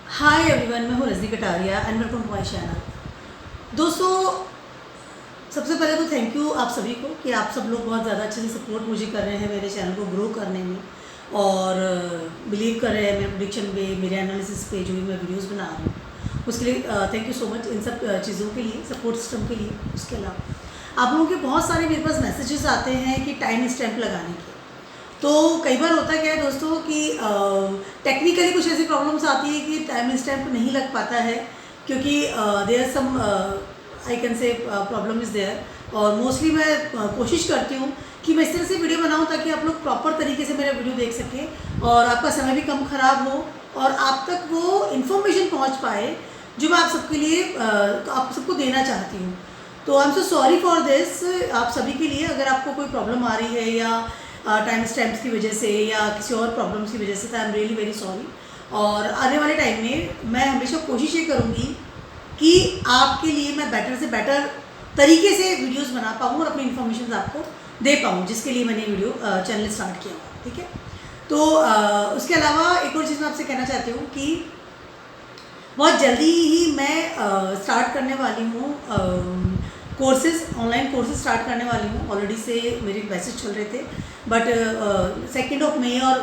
हाय everyone, मैं हूँ Rajni Kataria and welcome to my channel. दोस्तों, सबसे पहले तो थैंक यू आप सभी को कि आप सब लोग बहुत ज़्यादा अच्छे से सपोर्ट मुझे कर रहे हैं मेरे चैनल को ग्रो करने में और बिलीव कर रहे हैं मेरे प्रेडिक्शन पे, मेरे एनालिसिस पे जो भी मैं वीडियोस बना रही हूँ उसके लिए थैंक यू सो मच। इन सब चीज़ों के लिए, सपोर्ट सिस्टम के लिए। उसके अलावा आप लोगों के बहुत सारे मेरे पास मैसेजेस आते हैं कि टाइम स्टैम्प लगाने के। तो कई बार होता क्या है दोस्तों कि टेक्निकली कुछ ऐसी प्रॉब्लम्स आती है कि टाइम स्टैम्प नहीं लग पाता है, क्योंकि there some I can say problem is there. और मोस्टली मैं कोशिश करती हूँ कि मैं इस तरह से वीडियो बनाऊँ ताकि आप लोग प्रॉपर तरीके से मेरा वीडियो देख सकें और आपका समय भी कम ख़राब हो और आप तक वो इन्फॉर्मेशन पहुँच पाए जो मैं आप सबके लिए आप सबको देना चाहती हूँ। तो I am so sorry for this आप सभी के लिए, अगर आपको कोई प्रॉब्लम आ रही है या टाइम स्टैम्प्स की वजह से या किसी और प्रॉब्लम्स की वजह से, तो I am really very sorry. और आने वाले टाइम में मैं हमेशा कोशिश ये करूँगी कि आपके लिए मैं बेटर से बेटर तरीके से वीडियोस बना पाऊँ और अपनी इन्फॉर्मेशन आपको दे पाऊँ, जिसके लिए मैंने वीडियो चैनल स्टार्ट किया हुआ। ठीक है, तो उसके अलावा एक और चीज़ मैं आपसे कहना चाहती हूँ कि बहुत जल्दी ही मैं स्टार्ट करने वाली हूँ कोर्सेज, ऑनलाइन कोर्सेज स्टार्ट करने वाली हूँ। ऑलरेडी से मेरे मैसेज चल रहे थे, बट 2 मई और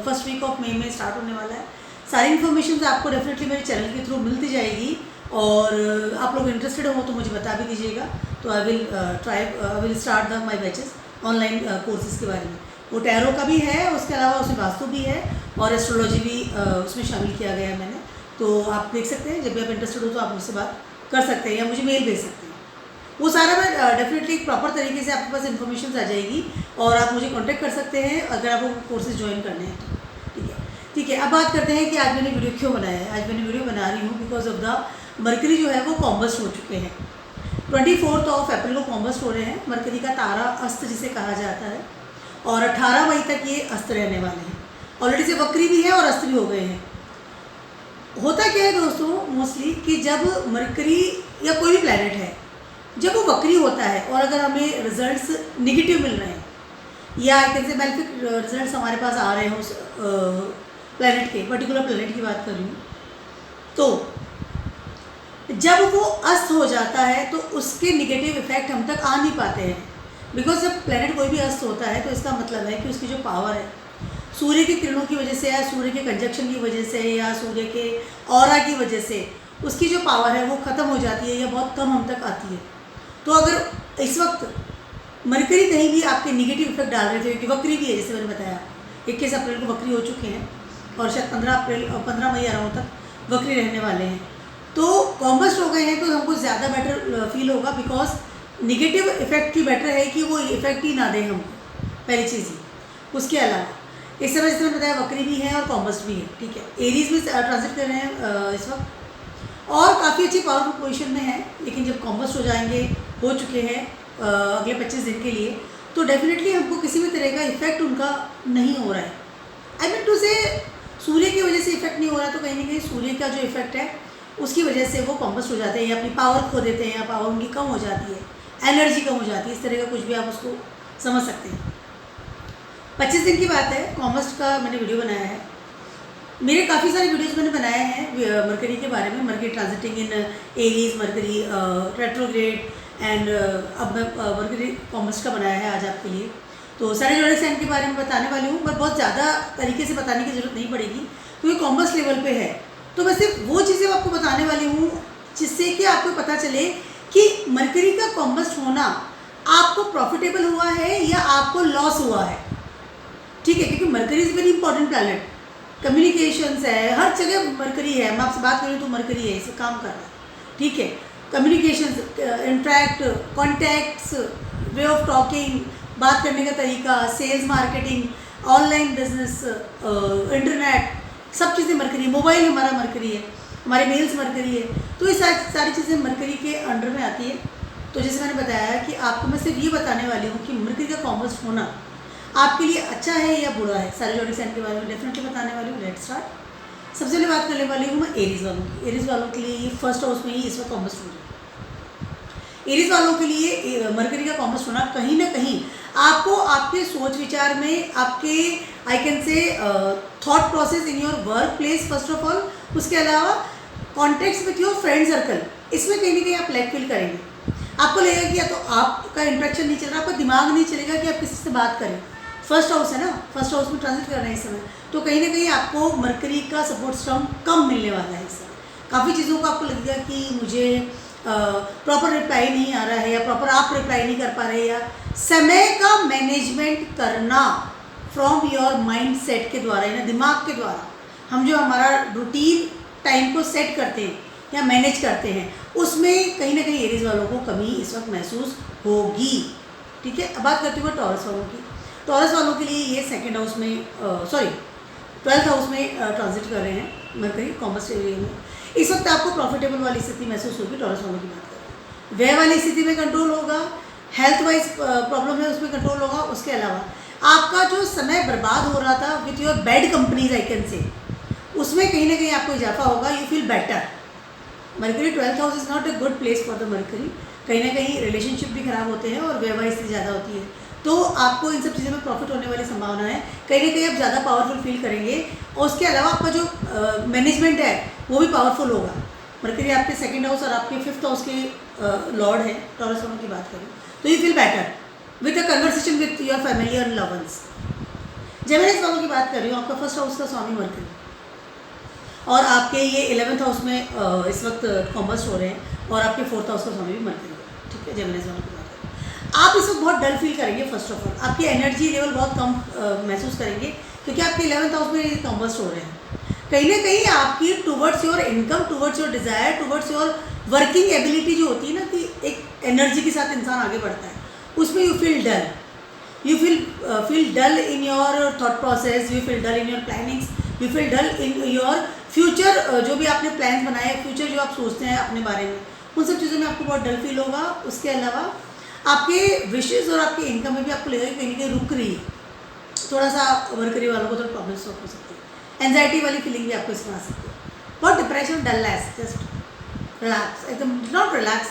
1 वीक ऑफ मई में स्टार्ट होने वाला है। सारी इन्फॉर्मेशन आपको डेफिनेटली मेरे चैनल के थ्रू मिलती जाएगी और आप लोग इंटरेस्टेड हो तो मुझे बता भी दीजिएगा। तो I will start the my batches online courses के बारे में। वो टैरो का भी है, उसके अलावा उसमें वास्तु भी है और एस्ट्रोलॉजी भी उसमें शामिल किया गया है मैंने। तो आप देख सकते हैं, जब भी आप इंटरेस्टेड हो तो आप मुझसे बात कर सकते हैं या मुझे मेल भेज सकते हैं। वो सारा मैं डेफिनेटली प्रॉपर तरीके से आपके पास इन्फॉर्मेशन आ जाएगी और आप मुझे कांटेक्ट कर सकते हैं अगर आपको कोर्सेज ज्वाइन करने हैं तो। ठीक है, ठीक है। अब बात करते हैं कि आज मैंने वीडियो क्यों बनाया है। आज मैंने वीडियो बना रही हूँ बिकॉज ऑफ द मरकरी जो है वो कॉम्बस्ट हो चुके हैं। 24 अप्रैल को कॉम्बस्ट हो रहे हैं। मरकरी का तारा अस्त जिसे कहा जाता है और 18 मई तक ये अस्त रहने वाले हैं। ऑलरेडी से वक्री भी है और अस्त भी हो गए हैं। होता क्या है दोस्तों मोस्टली कि जब मरकरी या कोई भी प्लैनेट है, जब वो वक्री होता है और अगर हमें रिजल्ट्स निगेटिव मिल रहे हैं या एक से मैलिफिक रिजल्ट्स हमारे पास आ रहे हैं उस प्लैनेट के, पर्टिकुलर प्लैनेट की बात कर रही हूँ, तो जब वो अस्त हो जाता है तो उसके निगेटिव इफेक्ट हम तक आ नहीं पाते हैं। बिकॉज जब प्लैनेट कोई भी अस्त होता है तो इसका मतलब है कि उसकी जो पावर है सूर्य की किरणों की वजह से या सूर्य के कंजक्शन की वजह से या सूर्य के ऑरा की वजह से उसकी जो पावर है वो ख़त्म हो जाती है या बहुत कम हम तक आती है। तो अगर इस वक्त मरकरी कहीं भी आपके निगेटिव इफेक्ट डाल रहे थे, क्योंकि वक्री भी है जैसे मैंने बताया, 21 अप्रैल को वक्री हो चुके हैं और शायद 15 मई अराउंड तक वक्री रहने वाले हैं। तो कॉम्बस्ट हो गए हैं तो हमको ज़्यादा बेटर फील होगा, बिकॉज निगेटिव इफेक्ट की बेटर है कि वो इफेक्ट ही ना दें हमको, पहली चीज़ ही। उसके अलावा इस समय जैसे मैंने बताया वक्री भी है और कॉम्बस्ट भी है। ठीक है, एरीज में ट्रांजिट कर रहे हैं इस वक्त और काफ़ी अच्छी पावरफुल पोजीशन में है। लेकिन जब कॉम्बस्ट हो जाएंगे, हो चुके हैं अगले 25 दिन के लिए, तो डेफिनेटली हमको किसी भी तरह का इफेक्ट उनका नहीं हो रहा है। आई मीन टू से सूर्य की वजह से इफेक्ट नहीं हो रहा, तो कहीं ना कहीं सूर्य का जो इफेक्ट है उसकी वजह से वो कॉम्बस्ट हो जाते हैं या अपनी पावर खो देते हैं या पावर उनकी कम हो जाती है, एनर्जी कम हो जाती है। इस तरह का कुछ भी आप उसको समझ सकते हैं। 25 दिन की बात है, कॉम्बस्ट का मैंने वीडियो बनाया है। मेरे काफ़ी सारे वीडियोस मैंने बनाए हैं मरकरी के बारे में, mercury transiting in Aries, mercury retrograde and अब मैं मरकरी कॉम्बस्ट का बनाया है आज आपके लिए। तो सारे जोड़े साइन के बारे में बताने वाली हूँ, पर बहुत ज़्यादा तरीके से बताने की ज़रूरत नहीं पड़ेगी क्योंकि कॉम्बस्ट लेवल पे है। तो मैं सिर्फ वो चीज़ें आपको बताने वाली हूँ जिससे कि आपको पता चले कि मरकरी का कॉम्बस्ट होना आपको प्रॉफिटेबल हुआ है या आपको लॉस हुआ है। ठीक है, क्योंकि mercury is very important planet, communications है, हर जगह मरकरी है। मैं आपसे बात करूँ तो मरकरी है, इसे काम कर रहा है। ठीक है, communications, interact, contacts, way of talking, बात करने का तरीका, sales, marketing, online business, internet, सब चीज़ें मरकरी। मोबाइल हमारा मरकरी है, हमारे मेल्स मरकरी है। तो ये सारी चीज़ें मरकरी के अंडर में आती है। तो जैसे मैंने बताया कि आपको मैं सिर्फ ये बताने वाली हूँ कि मरकरी का कॉम्बस्ट होना आपके लिए अच्छा है या बुरा है। सारे जोड़ी साइन के बारे में डेफिनेटली बताने वाली हूँ। Let's start. सबसे पहले बात करने वाली हूँ मैं एरीज वालों की। एरीज वालों के लिए ये फर्स्ट हाउस में ही इस वक्त कॉम्बस्ट हो रहा है। एरीज वालों के लिए मरकरी का कॉम्बस्ट होना कहीं ना कहीं आपको आपके सोच विचार में, आपके आई कैन से thought process in your work place first of all, उसके अलावा contacts with your friend circle, इसमें कहीं ना कहीं आप लैक फील करेंगे। आपको लगेगा कि या तो आपका इंट्रैक्शन नहीं चल रहा, आपका दिमाग नहीं चलेगा कि आप किसी से बात करें। फर्स्ट हाउस है ना, फर्स्ट हाउस में ट्रांजिट कर रहे हैं इस समय, तो कहीं ना कहीं आपको मरकरी का सपोर्ट स्ट्रॉन्ग कम मिलने वाला है इस समय। काफ़ी चीज़ों को आपको लगेगा कि मुझे प्रॉपर रिप्लाई नहीं आ रहा है, या प्रॉपर आप रिप्लाई नहीं कर पा रहे, या समय का मैनेजमेंट करना फ्रॉम योर माइंड सेट के द्वारा, यानी दिमाग के द्वारा हम जो हमारा रूटीन टाइम को सेट करते हैं या मैनेज करते हैं, उसमें कहीं ना कहीं एरीज वालों को कमी इस वक्त महसूस होगी। ठीक है, अब बात करती हूँ टॉरस वालों की। टॉरस वालों के लिए ये सेकंड हाउस में 12th हाउस में ट्रांजिट कर रहे हैं मरकरी कॉमर्स एरिया में। इस वक्त आपको प्रॉफिटेबल वाली स्थिति महसूस होगी। टॉरस वालों की बात करें, व्यय वाली स्थिति में कंट्रोल होगा, हेल्थ वाइज प्रॉब्लम है उसमें कंट्रोल होगा। उसके अलावा आपका जो समय बर्बाद हो रहा था with your bad companies I can से, उसमें कहीं ना कहीं आपको इजाफा होगा, you feel better. Mercury 12th house is not a good place for the mercury. कहीं ना कहीं रिलेशनशिप भी खराब होते हैं और व्यवहार स्थिति ज़्यादा होती है, तो आपको इन सब चीज़ों में प्रॉफिट होने वाली संभावना है। कहीं ना कहीं आप ज़्यादा पावरफुल फील करेंगे, और उसके अलावा आपका जो मैनेजमेंट है वो भी पावरफुल होगा। मरकरी आपके सेकंड हाउस और आपके 5th हाउस के लॉर्ड है। टॉरस वालों की बात करें तो you feel better with a conversation with your family और लव वंस। जेमिनी वालों की बात कर रही हूँ, आपका फर्स्ट हाउस का स्वामी मरकरी, और आपके ये 11th हाउस में इस वक्त कॉमर्स हो रहे हैं, और आपके 4th हाउस का स्वामी भी मरकरी है। ठीक है, जेमिनी वालों की बात करें, आप इस वक्त बहुत डल फील करेंगे। फर्स्ट ऑफ ऑल आपकी एनर्जी लेवल बहुत कम महसूस करेंगे, क्योंकि आपके 11th हाउस में कॉमर्स हो रहे हैं। कहीं ना कहीं आपकी towards your income, towards your desire, towards your working ability जो होती है ना, कि एक एनर्जी के साथ इंसान आगे बढ़ता है, उसमें you feel dull, you feel dull in your thought process, you feel dull in your plannings, you feel dull in your future. जो भी आपने प्लान बनाए, फ्यूचर जो आप सोचते हैं अपने बारे में, उन सब चीज़ों में आपको बहुत डल फील होगा। उसके अलावा आपके विशेज़ और आपके इनकम में भी आपको लगेगा कि कहीं ना कहीं रुक रही है। थोड़ा सा मरकरी वालों को थोड़ा प्रॉब्लम्स हो सकती है, एंजाइटी वाली फीलिंग भी आपको इसमें आ सकती है, बहुत डिप्रेशन, डलनेस, जस्ट रिलैक्स, एकदम नॉट रिलैक्स,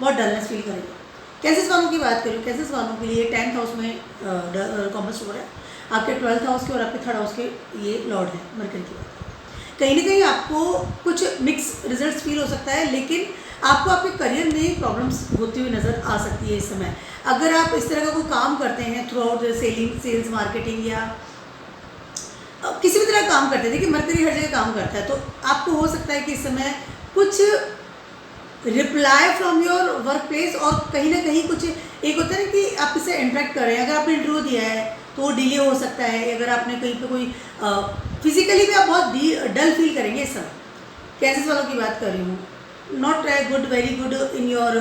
बहुत डलनेस फील करेंगे। कैंसस वालों की बात करूँ, कैंसस वालों के लिए 10th हाउस में कॉमर्स हो रहा है, आपके 12th हाउस के और आपके 3rd हाउस के ये लॉर्ड है मरकरी की बात। कहीं ना कहीं आपको कुछ मिक्स रिजल्ट्स फील हो सकता है, लेकिन आपको आपके करियर में प्रॉब्लम्स होती हुई नज़र आ सकती है इस समय। अगर आप इस तरह का कोई काम करते हैं थ्रू आउट सेल्स मार्केटिंग, या किसी भी तरह का काम करते हैं, देखिए मरकरी हर जगह काम करता है, तो आपको हो सकता है कि इस समय कुछ reply from your work place, और कहीं ना कहीं कुछ एक होता है कि आप इससे इंटरेक्ट कर रहे हैं। अगर आपने इंटरव्यू दिया है तो वो डिले हो सकता है। अगर आपने कहीं पे कोई फिजिकली भी आप बहुत डल फील करेंगे इस समय। कैंसस वालों की बात कर रही हूँ, not good, very good in your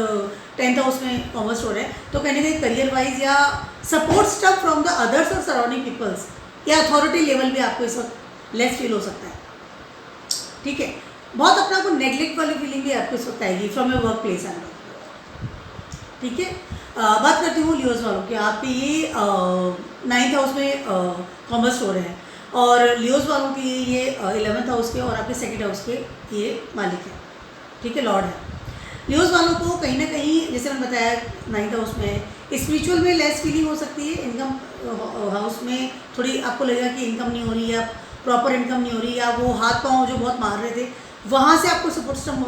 10th house में कॉमर्स हो रहे हैं, तो कहीं ना कहीं करियर वाइज या support stuff from the others और सराउंडिंग पीपल्स, या अथॉरिटी लेवल भी आपको इस वक्त लेस फील हो सकता है। ठीक है, बहुत अपना को नेग्लेक्ट वाली फीलिंग भी आपको इस वक्त आएगी from your work place and. ठीक है, बात करती हूँ लियोज वालों की। आपके ये 9th हाउस में कॉमर्स हो रहे हैं, और लियोज वालों के लिए ये 11th हाउस के और आपके 2nd हाउस के ये मालिक है। ठीक है, लॉर्ड है। लियोज वालों को कहीं ना कहीं, जैसे मैंने बताया, 9th हाउस में स्पिरिचुअल में लेस फीलिंग हो सकती है। इनकम हाउस में थोड़ी आपको लगेगा कि इनकम नहीं हो रही, या प्रॉपर इनकम नहीं हो रही, या वो हाथ पाँव जो बहुत मार रहे थे वहाँ से आपको सपोर्ट सिस्टम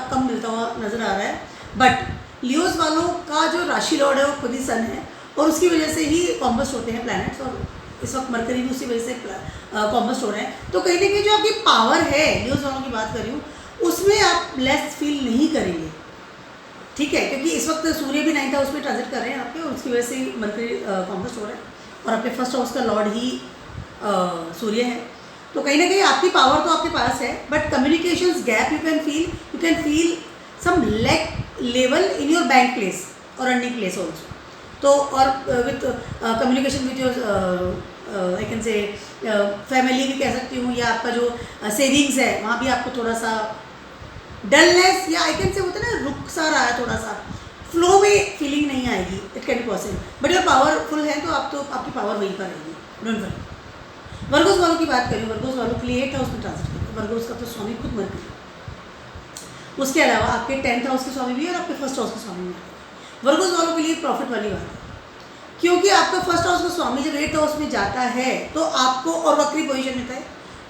कम मिलता हुआ नज़र आ रहा है। बट लियोज वालों का जो राशि लॉर्ड है वो खुद ही सन है, और उसकी वजह से ही कॉम्बस्ट होते हैं प्लैनेट्स, और इस वक्त मरकरी भी उसी वजह से कॉम्बस्ट हो रहे हैं। तो कहीं ना कहीं जो आपकी पावर है, लियोज वालों की बात कर रही हूँ, उसमें आप लेस फील नहीं करेंगे। ठीक है, क्योंकि इस वक्त सूर्य भी 9th हाउस में ट्रांजिट कर रहे हैं आपके, और उसकी वजह से मरकरी कॉम्बस्ट हो रहा है, और आपके 1st हाउस का लॉर्ड ही सूर्य है। तो कहीं ना कहीं आपकी पावर तो आपके पास है, but communications gap you can feel some lack level in your bank place और अर्निंग प्लेस ऑल्सो। तो और with communication with your I can say family भी कह सकती हूँ, या आपका जो सेविंग्स है वहाँ भी आपको थोड़ा सा डलनेस, या आई कैन से होता है ना, रुक सा रहा है, थोड़ा सा फ्लो में फीलिंग नहीं आएगी। It can be possible, but अगर पावरफुल है तो आपकी पावर वहीं पर रहेगी, डोंट वरी। वर्गोस वालों की बात करें, वर्गोस वालों के लिए 8th हाउस में ट्रांजिट करें। वर्गोस का तो स्वामी खुद मरकरी, उसके अलावा आपके 10th हाउस के स्वामी भी और आपके 1st हाउस के स्वामी भी। वर्गोस वालों के लिए प्रॉफिट वाली बात है। क्योंकि आपका फर्स्ट हाउस का स्वामी जब 8th हाउस में जाता है तो आपको, और वक्री पोजीशन में था,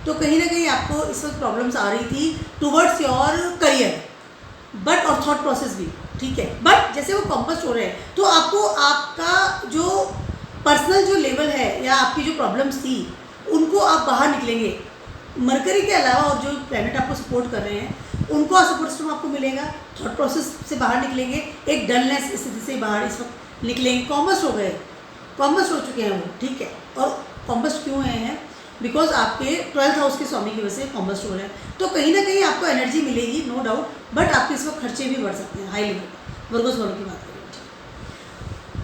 तो कहीं ना कहीं आपको इस वक्त प्रॉब्लम्स आ रही थी टुवर्ड्स योर करियर, बट और थॉट प्रोसेस भी, ठीक है। बट जैसे वो कॉम्पस्ट हो रहे हैं तो आपको आपका जो पर्सनल जो लेवल है या आपकी जो प्रॉब्लम्स थी उनको आप बाहर निकलेंगे। मरकरी के अलावा और जो प्लैनेट आपको सपोर्ट कर रहे हैं उनको सपोर्ट सिस्टम आपको मिलेगा, थॉट प्रोसेस से बाहर निकलेंगे, एक डलनेस स्थिति से बाहर इस वक्त निकलेंगे। कॉम्बस्ट हो गए, कॉम्बस्ट हो चुके हैं वो, ठीक है। और कॉम्बस्ट क्यों हैं? बिकॉज आपके 12th हाउस के स्वामी की वजह से कॉम्बस्ट हो रहे हैं, तो कहीं ना कहीं आपको एनर्जी मिलेगी, नो डाउट, बट आपके इस वक्त खर्चे भी बढ़ सकते हैं हाई लेवल। वर्गोस वालों की बात करें,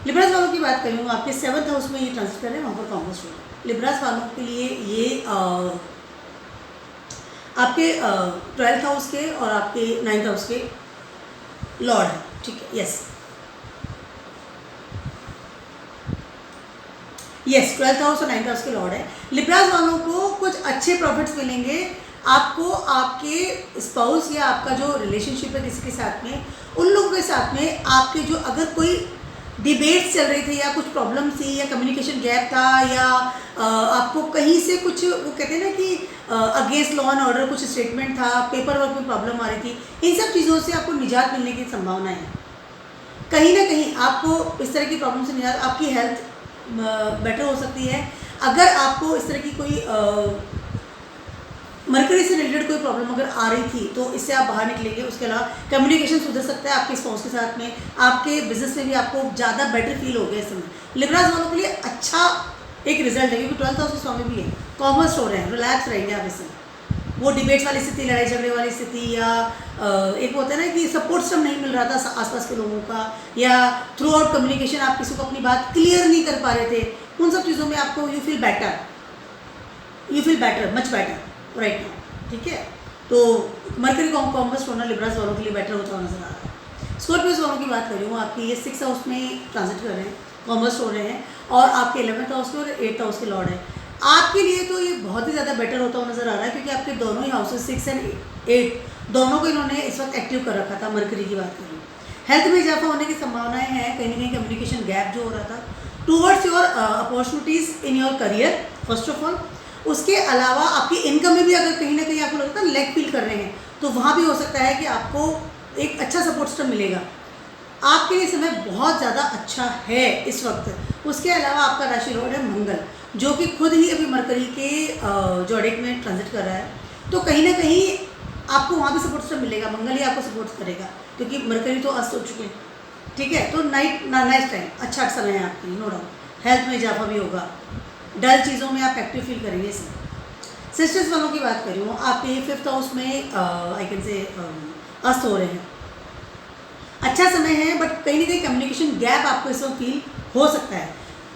लिब्रास वालों की बात करूँ, आपके 7th हाउस में ये ट्रांसिट कर रहे हैं, वहाँ पर कॉम्बस्ट हो रहा है। लिब्रास वालों के लिए ये आपके 12th हाउस के और आपके 9th हाउस के लॉर्ड है, ठीक है। यस, 12th हाउस और 9th हाउस के लॉर्ड है। लिब्रास वालों को कुछ अच्छे प्रॉफिट्स मिलेंगे। आपको आपके स्पाउस या आपका जो रिलेशनशिप है किसी के साथ में, उन लोगों के साथ में आपके जो अगर कोई डिबेट्स चल रही थी या कुछ प्रॉब्लम थी या कम्युनिकेशन गैप था या आपको कहीं से कुछ, वो कहते हैं ना कि अगेंस्ट लॉ एंड ऑर्डर कुछ स्टेटमेंट था, पेपर वर्क में प्रॉब्लम आ रही थी, इन सब चीज़ों से आपको निजात मिलने की संभावना है। कहीं ना कहीं आपको इस तरह की प्रॉब्लम से निजात, आपकी हेल्थ बेटर हो सकती है। अगर आपको इस तरह की कोई मरकरी से रिलेटेड कोई प्रॉब्लम अगर आ रही थी तो इससे आप बाहर निकलेंगे। उसके अलावा कम्युनिकेशन सुधर सकता है आपके स्पाउस के साथ में, आपके बिजनेस में भी आपको ज़्यादा बेटर फील हो गया इस समय। लिब्रास वालों के लिए अच्छा एक रिजल्ट है, क्योंकि 12th हाउस के स्वामी भी है, कॉमर्स हो रहे हैं, रिलैक्स रहेंगे आप इसमें। वो डिबेट्स वाली स्थिति, लड़ाई झगड़े वाली स्थिति, या एक होता है ना कि सपोर्ट सिस्टम नहीं मिल रहा था आसपास के लोगों का, या थ्रू आउट कम्युनिकेशन आप किसी को अपनी बात क्लियर नहीं कर पा रहे थे, उन सब चीज़ों में आपको you feel better, much better right now, ठीक है। तो मरकरी कॉम्बस्ट होना लिब्रास वालों के लिए बेटर होता हुआ नजर आ रहा है। स्कॉर्पियोस वालों की बात कर रही हूँ, आपकी ये 6th हाउस में ट्रांजिट कर रहे हैं, कॉम्बस्ट हो रहे हैं, और आपके 11th हाउस के और 8th हाउस के लॉर्ड है। आपके लिए तो ये बहुत ही ज़्यादा बेटर होता हुआ नजर आ रहा है, क्योंकि आपके दोनों ही हाउसेस 6 एंड 8 दोनों को इन्होंने इस वक्त एक्टिव कर रखा था। मरकरी की बात करूँ, हेल्थ में इजाफा होने की संभावनाएं हैं, कहीं ना कहीं कम्युनिकेशन गैप जो हो रहा था towards your opportunities in your career first of all. उसके अलावा आपकी इनकम में भी अगर कहीं ना कहीं आपको लगता है लैक फील कर रहे हैं, तो वहाँ भी हो सकता है कि आपको एक अच्छा सपोर्ट सिस्टम मिलेगा। आपके लिए समय बहुत ज़्यादा अच्छा है इस वक्त। उसके अलावा आपका राशि लॉर्ड है मंगल, जो कि खुद ही अभी मरकरी के जोडिक में ट्रांजिट कर रहा है, तो कहीं ना कहीं आपको वहाँ भी सपोर्ट सिस्टम मिलेगा, मंगल ही आपको सपोर्ट करेगा, क्योंकि मरकरी तो अस्त हो चुके हैं, ठीक है। तो नाइट टाइम अच्छा समय है आपके लिए, नो डाउट। हेल्थ में इजाफा भी होगा, डल चीज़ों में आप एक्टिव फील करेंगे इसमें। सिस्टर्स वालों की बात कर रही हूँ, आपके 5th हाउस में आई कैन से अस्त हो रहे हैं, अच्छा समय है, बट कहीं ना कहीं कम्युनिकेशन गैप आपको इस वक्त फील हो सकता है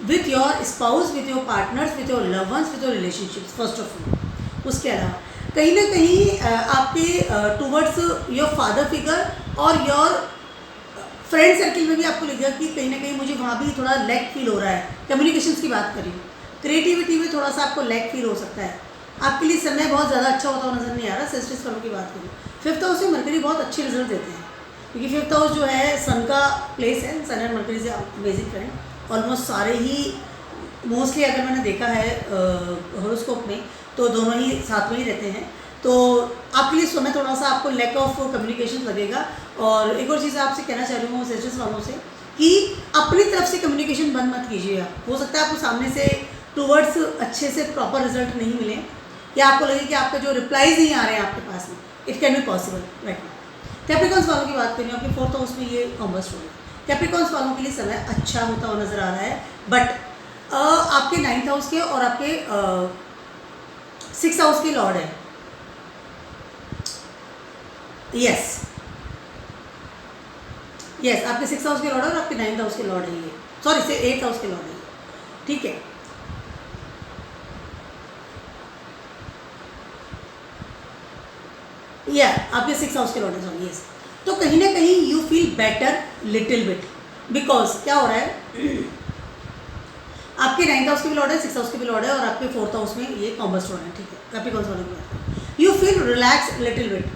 with your spouse, with your partners, with your love ones, with your relationships first of all. उसके अलावा कहीं ना कहीं आपके टूवर्ड्स योर फादर फिगर और योर फ्रेंड सर्किल में भी आपको लगेगा कि कहीं ना कहीं मुझे वहाँ भी थोड़ा लैक फील हो रहा है। कम्युनिकेशंस की बात करी, क्रिएटिविटी में थोड़ा सा आपको लैक फील हो सकता है। आपके लिए समय बहुत ज़्यादा अच्छा होता हुआ नजर नहीं आ रहा। सेस्टिस वालों की बात करूँ, 5th हाउस में मरकरी बहुत अच्छे रिजल्ट देते हैं, क्योंकि 5th हाउस जो है सन का प्लेस है, सन एंड मरकरी से बेसिक फ्रेंड ऑलमोस्ट सारे ही मोस्टली अगर मैंने देखा है हॉरोस्कोप में तो दोनों ही साथ में ही रहते हैं। तो आपके लिए समय थोड़ा सा आपको लैक ऑफ कम्युनिकेशन लगेगा। और एक और चीज़ आपसे कहना चाह रही हूँ सेस्टिस वालों से कि अपनी तरफ से कम्युनिकेशन बंद मत कीजिए। हो सकता है आपको सामने से टूवर्ड्स अच्छे से प्रॉपर रिजल्ट नहीं मिले, या आपको लगे कि आपका जो रिप्लाईज नहीं आ रहे हैं आपके पास में, it can be possible right now. Capricorns वालों की बात करें, आपके 4th हाउस में ये कॉम्बस्ट हो रहा है। कैप्रिकॉन्स वालों के लिए समय अच्छा होता हुआ नजर आ रहा है, बट आपके 9th हाउस के और आपके 6th हाउस के लॉर्ड है। यस, आपके 6th हाउस के लॉर्ड है और आपके 9th हाउस के लॉर्ड है ये, सॉरी से 8th हाउस के लॉर्ड है ये, ठीक है। आपके 6th हाउस के लॉर्ड है, सॉरी यस। तो कहीं ना कहीं you feel better little bit, because क्या हो रहा है आपके 9th हाउस के भी लॉर्ड है, 6th हाउस के भी लॉर्ड है, और आपके 4th हाउस में ये कॉम्बस्ट हो रहे हैं, ठीक है। कैप्रिकॉन्स वाले की बात, you feel relax little bit,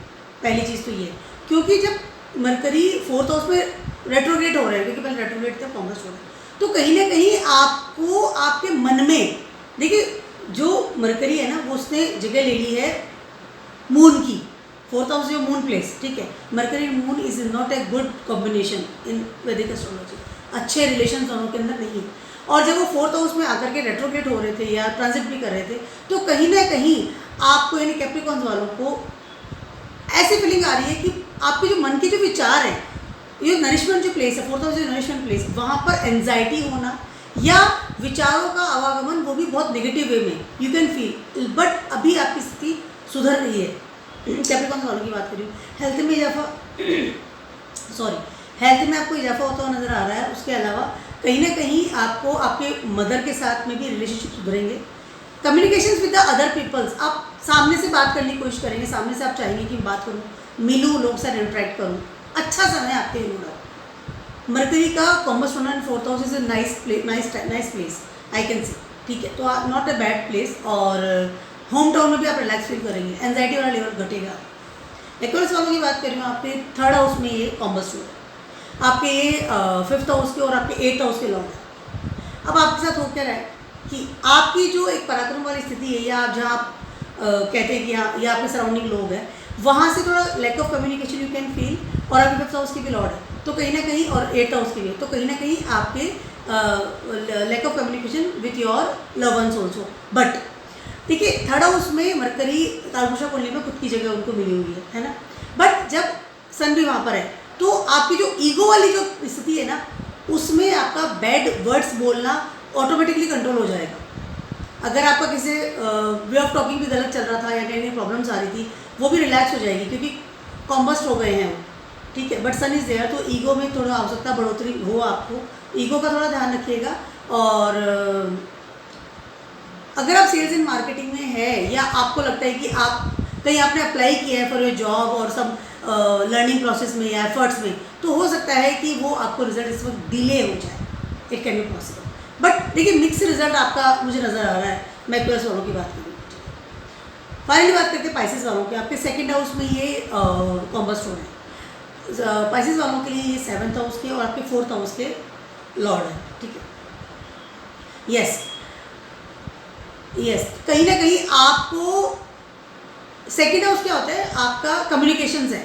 पहली चीज़ तो ये, क्योंकि जब मरकरी 4th हाउस में रेट्रोग्रेड हो रहे हैं, क्योंकि पहले रेट्रोग्रेड थे कॉम्बस्ट हो रहे हैं, तो कहीं ना कहीं आपको आपके मन में, देखिए जो मरकरी है ना वो उसने जगह ले ली है मून की, 4th हाउस जो मून प्लेस, ठीक है। Mercury moon is not a good combination in Vedic astrology, अच्छे रिलेशन दोनों के अंदर नहीं है। और जब वो 4th हाउस में आकर के रेट्रोग्रेड हो रहे थे या ट्रांजिट भी कर रहे थे, तो कहीं ना कहीं आपको यानी कैप्रिकॉर्न्स वालों को ऐसी फीलिंग आ रही है कि आपके जो मन के जो विचार हैं, ये नरिशमेंट जो प्लेस है 4th हाउस जो नरिशमेंट प्लेस, वहाँ पर एंजाइटी होना या विचारों का आवागमन, वो भी बहुत नेगेटिव वे में यू कैन फील। बट अभी आपकी स्थिति सुधर रही है। कैप्रिकॉर्न्स वालों की बात कर रही हूँ। हेल्थ में इजाफा हेल्थ में आपको इजाफा होता हुआ नज़र आ रहा है। उसके अलावा कहीं ना कहीं आपको आपके मदर के साथ में भी रिलेशनशिप सुधरेंगे। Communication with the other peoples, आप सामने से बात करने की कोशिश करेंगे, सामने से आप चाहेंगे कि बात करूँ, मिलूँ, लोग से इंटरेक्ट करूँ, अच्छा समय आपके लिए होगा। मरकरी का कॉम्बस होना इन 4th house is a nice place I can see, ठीक है। तो नॉट अ बैड प्लेस। और होम टाउन में भी आप रिलैक्स फील करेंगे, एंजाइटी वाला लेवल घटेगा। एक्वेरियस वालों की बात कर रही हूँ, आपके 3rd हाउस में ये कॉम्बस है, आपके ये 5th हाउस के और आपके 8th हाउस के लॉर्ड है। अब आपके साथ हो क्या रहा है कि आपकी जो एक पराक्रम वाली स्थिति है, या आप जहाँ आप कहते हैं कि हाँ, या आपके सराउंडिंग लोग हैं, वहाँ से थोड़ा lack of communication you can feel. और आपके 5th हाउस के भी लॉर्ड है, तो कहीं ना कहीं, और 8th हाउस के भी, तो कहीं ना कहीं आपके lack of communication with your love ones also. But देखिए 3rd हाउस में मरकरी कालपुरुषा कुंडली में खुद की जगह उनको मिली हुई है ना। बट जब सन भी वहाँ पर है, तो आपकी जो ईगो वाली जो स्थिति है ना, उसमें आपका बैड वर्ड्स बोलना ऑटोमेटिकली कंट्रोल हो जाएगा। अगर आपका किसी वे ऑफ टॉकिंग भी गलत चल रहा था या कहीं प्रॉब्लम्स आ रही थी, वो भी रिलैक्स हो जाएगी, क्योंकि कॉम्बस्ट हो गए हैं वो, ठीक है। बट सन इज देयर, तो ईगो में थोड़ा आवश्यकता बढ़ोतरी हो, आपको ईगो का थोड़ा ध्यान रखिएगा। और अगर आप सेल्स एंड मार्केटिंग में है, या आपको लगता है कि आप कहीं आपने अप्लाई किया है फॉर योर जॉब और सब लर्निंग प्रोसेस में या एफर्ट्स में, तो हो सकता है कि वो आपको रिजल्ट इस वक्त डिले हो जाए, it can be possible. But देखिए मिक्स रिजल्ट आपका मुझे नज़र आ रहा है। मैं एक्वेरियस वालों की बात करूँ, फाइनली बात करते हैं पाइसेस वालों की। आपके 2nd हाउस में ये कॉम्बस्ट हो रहे हैं। पाइसेस वालों के लिए ये 7th हाउस के और आपके 4th हाउस के लॉर्ड है, ठीक है। यस, कहीं ना कहीं आपको 2nd हाउस क्या होता है, आपका कम्युनिकेशंस है,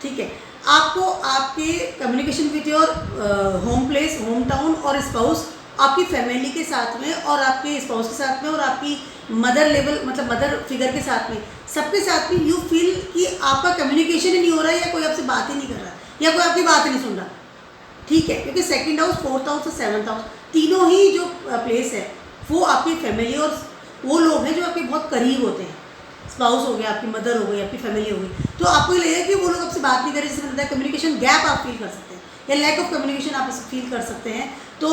ठीक है। आपको आपके communication with your home place, home town और स्पाउस, आपकी फैमिली के साथ में और आपके स्पाउस के साथ में और आपकी मदर लेवल, मतलब मदर फिगर के साथ में, सबके साथ में यू फील कि आपका कम्युनिकेशन ही नहीं हो रहा है, या कोई आपसे बात ही नहीं कर रहा, या कोई आपकी बात ही नहीं सुन रहा, ठीक है। क्योंकि 2nd हाउस, 4th हाउस और 7th हाउस, तीनों ही जो प्लेस है वो आपकी फैमिली और वो लोग हैं जो आपके बहुत करीब होते हैं। स्पाउस हो गया, आपकी मदर हो गई, आपकी फैमिली हो गई, तो आपको ये लगेगा कि वो लोग आपसे बात नहीं कर रहे, जिससे मतलब कम्युनिकेशन गैप आप फील कर सकते हैं, या लैक ऑफ कम्युनिकेशन आप फील कर सकते हैं। तो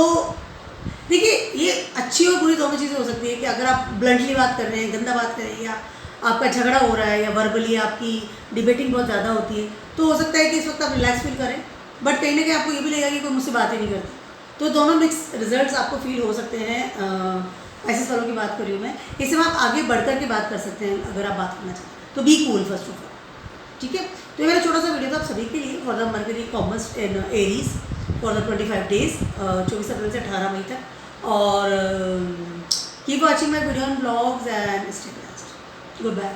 देखिए ये अच्छी और बुरी दोनों चीज़ें हो सकती है कि अगर आप ब्लंटली बात कर रहे हैं, गंदा बात कर रहे हैं, या आपका झगड़ा हो रहा है, या वर्बली आपकी डिबेटिंग बहुत ज़्यादा होती है, तो हो सकता है कि इस वक्त आप रिलैक्स फील करें। बट कहीं ना कहीं आपको ये भी लगेगा कि कोई मुझसे बात ही नहीं करती। तो दोनों मिक्स रिजल्ट्स आपको फील हो सकते हैं। पाइसेस वालों की बात कर रही हूँ मैं। इससे आप आगे बढ़कर के बात कर सकते हैं अगर आप बात करना चाहते हैं, तो be cool first of all, ठीक है। तो ये मेरा छोटा सा वीडियो था आप सभी के लिए for the Mercury combust in Aries for the 25 days, 24 April से 18 मई तक। और keep watching my video on blogs and stay blessed. Good bye.